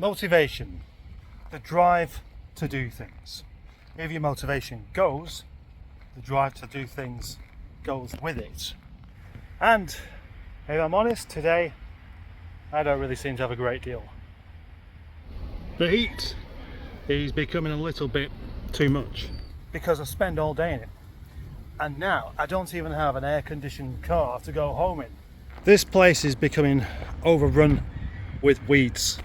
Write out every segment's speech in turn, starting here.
Motivation, the drive to do things. If your motivation goes, the drive to do things goes with it. And if I'm honest, today I don't really seem to have a great deal. The heat is becoming a little bit too much because I spend all day in it, and now I don't even have an air-conditioned car to go home in. This place is becoming overrun with weeds.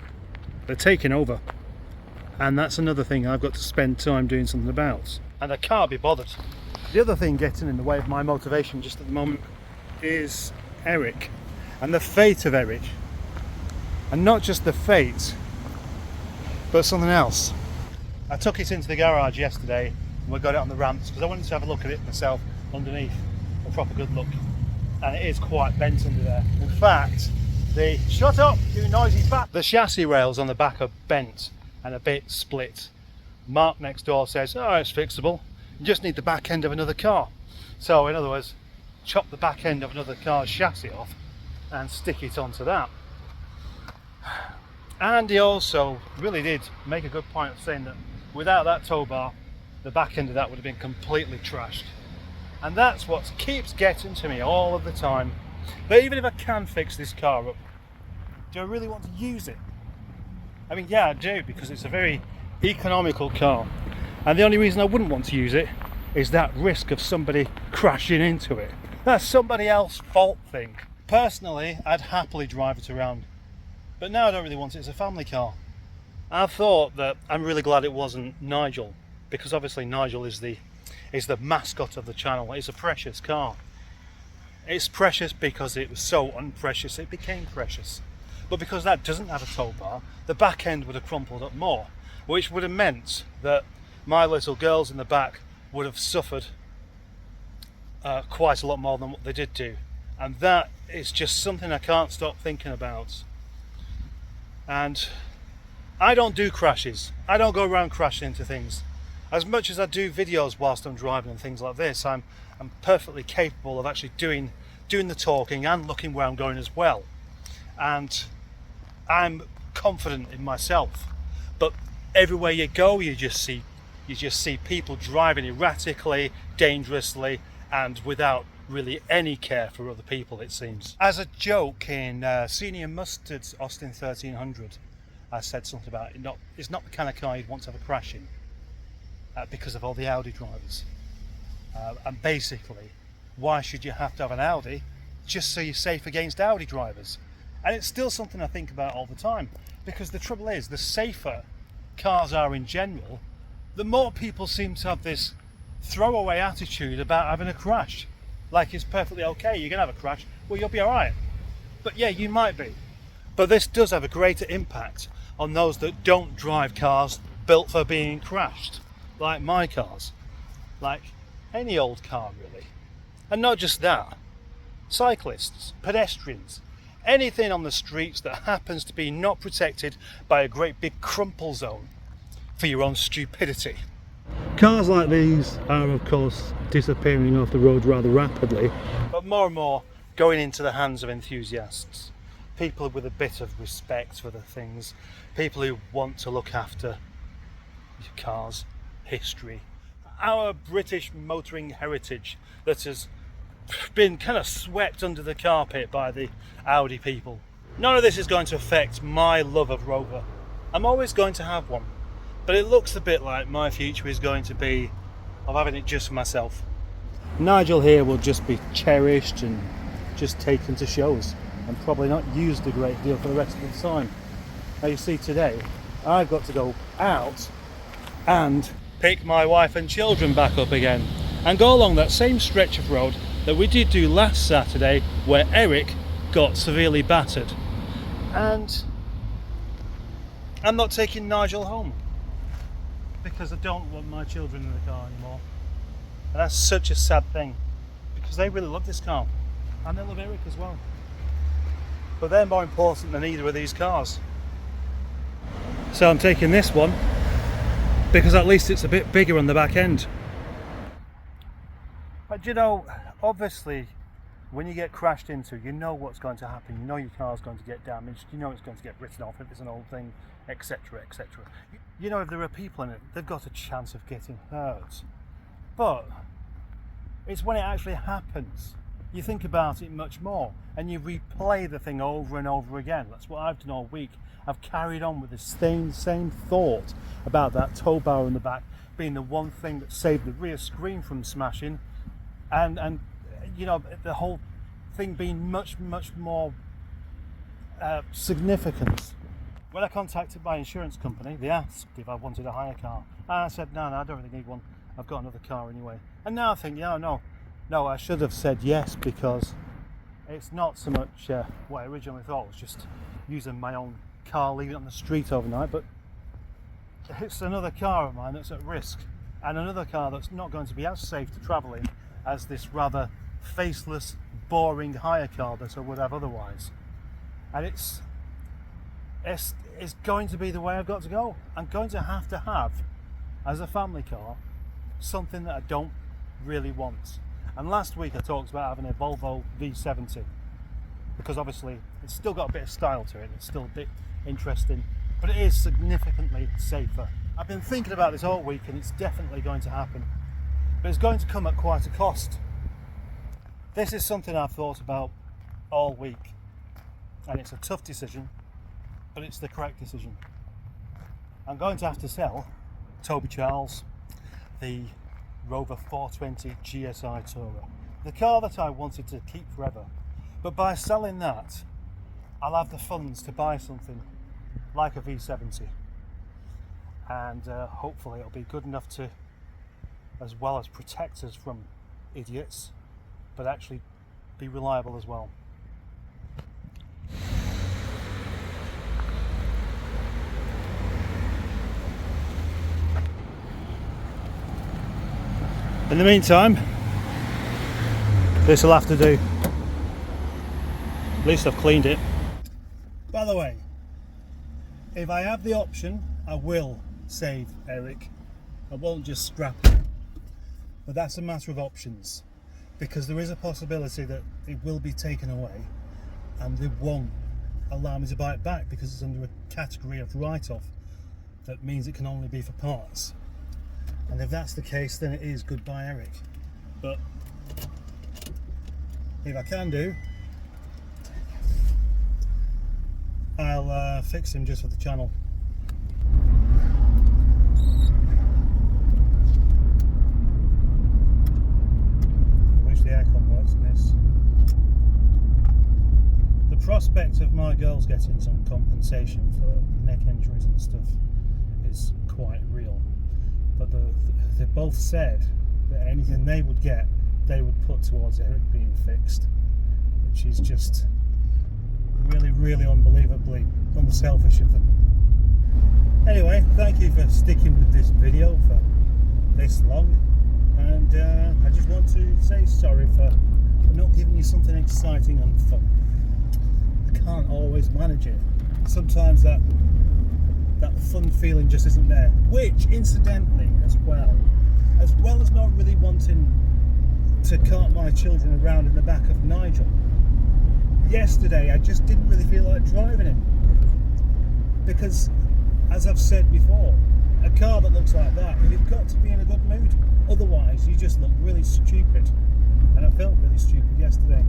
They're taking over, and that's another thing I've got to spend time doing something about, and I can't be bothered. The other thing getting in the way of my motivation just at the moment is Eric and the fate of Eric, and not just the fate but something else. I took it into the garage yesterday and we got it on the ramps because I wanted to have a look at it myself underneath, a proper good look, and it is quite bent under there. In fact, shut up, you noisy bat! The chassis rails on the back are bent and a bit split. Mark next door says, oh, it's fixable, you just need the back end of another car. So in other words, chop the back end of another car's chassis off and stick it onto that. And he also really did make a good point of saying that without that tow bar, the back end of that would have been completely trashed. And that's what keeps getting to me all of the time. But even if I can fix this car up, do I really want to use it? I mean, yeah, I do, because it's a very economical car. And the only reason I wouldn't want to use it is that risk of somebody crashing into it. That's somebody else's fault thing. Personally, I'd happily drive it around. But now I don't really want it as a family car. I thought that I'm really glad it wasn't Nigel, because obviously Nigel is the mascot of the channel. It's a precious car. It's precious because it was so unprecious it became precious. But because that doesn't have a tow bar, the back end would have crumpled up more, which would have meant that my little girls in the back would have suffered quite a lot more than what they did do. And that is just something I can't stop thinking about. And I don't do crashes. I don't go around crashing into things. As much as I do videos whilst I'm driving and things like this, I'm perfectly capable of actually doing the talking and looking where I'm going as well. And I'm confident in myself. But everywhere you go, you just see people driving erratically, dangerously, and without really any care for other people, it seems. As a joke in Senior Mustard's Austin 1300, I said something about it's not the kind of car you'd want to have a crash in because of all the Audi drivers. And basically, why should you have to have an Audi just so you're safe against Audi drivers? And it's still something I think about all the time, because the trouble is, the safer cars are in general, the more people seem to have this throwaway attitude about having a crash. Like it's perfectly okay, you're going to have a crash, well, you'll be alright. But yeah, you might be. But this does have a greater impact on those that don't drive cars built for being crashed, like my cars, like any old car really. And not just that, cyclists, pedestrians, anything on the streets that happens to be not protected by a great big crumple zone for your own stupidity. Cars like these are of course disappearing off the road rather rapidly, but more and more going into the hands of enthusiasts, people with a bit of respect for the things, people who want to look after cars, history, our British motoring heritage that has been kind of swept under the carpet by the Audi people. None of this is going to affect my love of Rover. I'm always going to have one. But it looks a bit like my future is going to be of having it just for myself. Nigel here will just be cherished and just taken to shows and probably not used a great deal for the rest of the time. Now you see, today I've got to go out and pick my wife and children back up again and go along that same stretch of road that we did do last Saturday where Eric got severely battered. And I'm not taking Nigel home, because I don't want my children in the car anymore. And that's such a sad thing, because they really love this car and they love Eric as well. But they're more important than either of these cars. So I'm taking this one because at least it's a bit bigger on the back end. But you know, obviously When you get crashed into, you know what's going to happen. You know your car's going to get damaged. You know it's going to get written off if it's an old thing, etc., etc. You know if there are people in it, they've got a chance of getting hurt. But it's when it actually happens, you think about it much more, and you replay the thing over and over again. That's what I've done all week. I've carried on with the same thought about that tow bar in the back being the one thing that saved the rear screen from smashing, and you know, the whole thing being much more significant. When I contacted my insurance company, they asked if I wanted a hire car, and I said no, I don't really need one. I've got another car anyway. And now I think, no, I should have said yes, because it's not so much what I originally thought was just using my own car, leaving it on the street overnight, but it's another car of mine that's at risk, and another car that's not going to be as safe to travel in as this rather faceless, boring hire car that I would have otherwise. And it's going to be the way I've got to go. I'm going to have, as a family car, something that I don't really want. And last week I talked about having a Volvo V70, because obviously it's still got a bit of style to it, it's still a bit interesting, but it is significantly safer. I've been thinking about this all week, and it's definitely going to happen, but it's going to come at quite a cost. This is something I've thought about all week, and it's a tough decision, but it's the correct decision. I'm going to have to sell Toby Charles the Rover 420 GSI Tourer, the car that I wanted to keep forever. But by selling that, I'll have the funds to buy something like a V70, and hopefully it'll be good enough to, as well as protect us from idiots, but actually be reliable as well. In the meantime, this will have to do. At least I've cleaned it. By the way, if I have the option, I will save Eric. I won't just scrap him. But that's a matter of options, because there is a possibility that it will be taken away and they won't allow me to buy it back, because it's under a category of write-off that means it can only be for parts. And if that's the case, then it is goodbye Eric. But if I can do, I'll fix him just for the channel. I wish the aircon works in this. The prospect of my girls getting some compensation for neck injuries and stuff is quite real. But they both said that anything they would get, they would put towards Eric being fixed, which is just really unbelievably unselfish of them. Anyway, thank you for sticking with this video for this long, and I just want to say sorry for not giving you something exciting and fun. I can't always manage it. Sometimes that fun feeling just isn't there, which incidentally as well as not really wanting to cart my children around in the back of Nigel, yesterday I just didn't really feel like driving him, because as I've said before, a car that looks like that, you've got to be in a good mood, otherwise you just look really stupid, and I felt really stupid yesterday.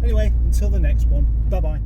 Anyway, until the next one, bye bye.